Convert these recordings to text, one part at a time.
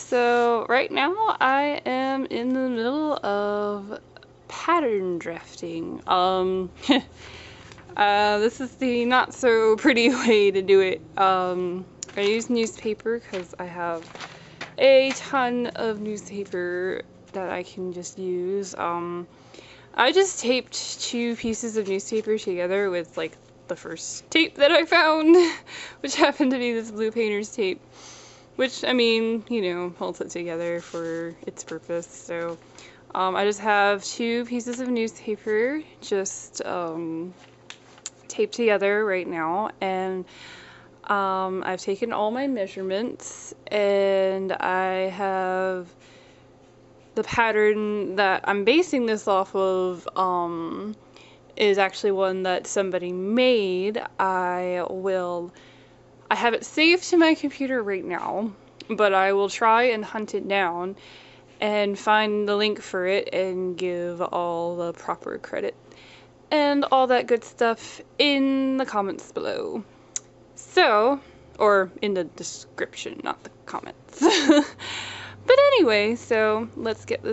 So right now I am in the middle of pattern drafting. This is the not so pretty way to do it. I use newspaper because I have a ton of newspaper that I can just use. I just taped 2 pieces of newspaper together with like the first tape that I found, which happened to be this blue painter's tape, which, I mean, you know, holds it together for its purpose. So I just have 2 pieces of newspaper just taped together right now, and I've taken all my measurements, and I have the pattern that I'm basing this off of is actually one that somebody made. I have it saved to my computer right now, but I will try and hunt it down and find the link for it and give all the proper credit and all that good stuff in the comments below. So, or in the description, not the comments. But anyway, so let's get this.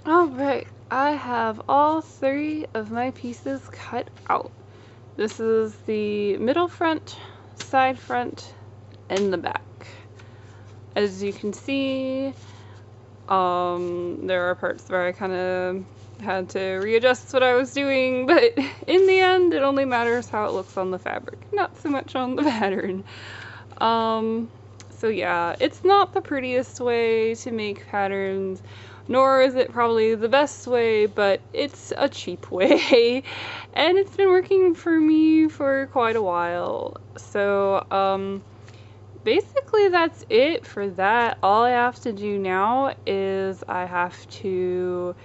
Alright, I have all 3 of my pieces cut out. This is the middle front, side front, and the back. As you can see, there are parts where I kind of had to readjust what I was doing, but in the end it only matters how it looks on the fabric, not so much on the pattern. So yeah, it's not the prettiest way to make patterns, nor is it probably the best way, but it's a cheap way, and it's been working for me for quite a while. So basically that's it for that. All I have to do now is I have to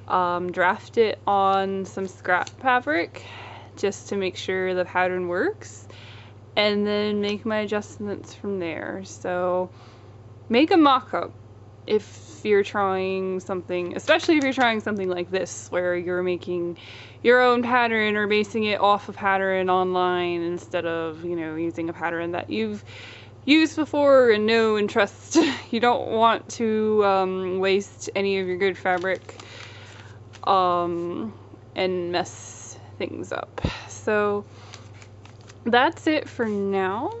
draft it on some scrap fabric just to make sure the pattern works, and then make my adjustments from there. So make a mock-up if you're trying something, especially if you're trying something like this where you're making your own pattern or basing it off a pattern online instead of, you know, using a pattern that you've used before and know and trust. You don't want to waste any of your good fabric and mess things up. So that's it for now.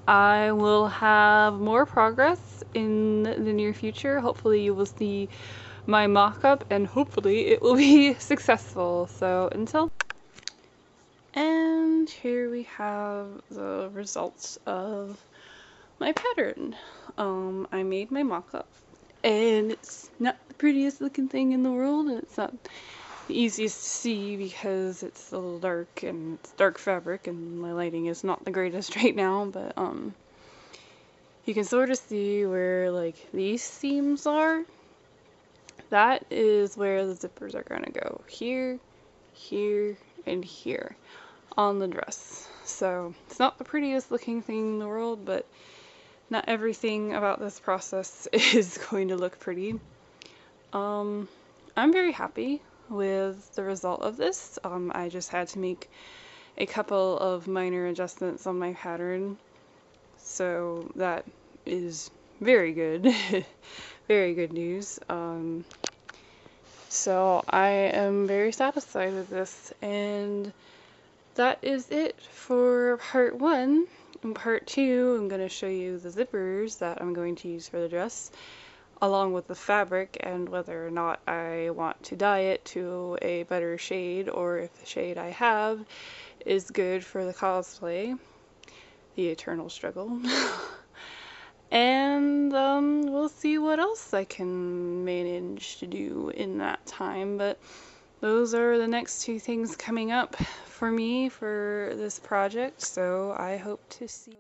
I will have more progress in the near future. Hopefully you will see my mock-up, and hopefully it will be successful. So until, and here we have the results of my pattern. I made my mock-up, and it's not the prettiest looking thing in the world, and it's not the easiest to see because it's a little dark and it's dark fabric and my lighting is not the greatest right now, but you can sort of see where like these seams are. That is where the zippers are gonna go. Here, here, and here on the dress. So it's not the prettiest looking thing in the world, but not everything about this process is going to look pretty. I'm very happy. with the result of this. I just had to make a couple of minor adjustments on my pattern, so that is very good. Very good news. So I am very satisfied with this, and that is it for part 1. In part 2, I'm going to show you the zippers that I'm going to use for the dress, along with the fabric and whether or not I want to dye it to a better shade, or if the shade I have is good for the cosplay. The eternal struggle. And we'll see what else I can manage to do in that time, but those are the next 2 things coming up for me for this project, so I hope to see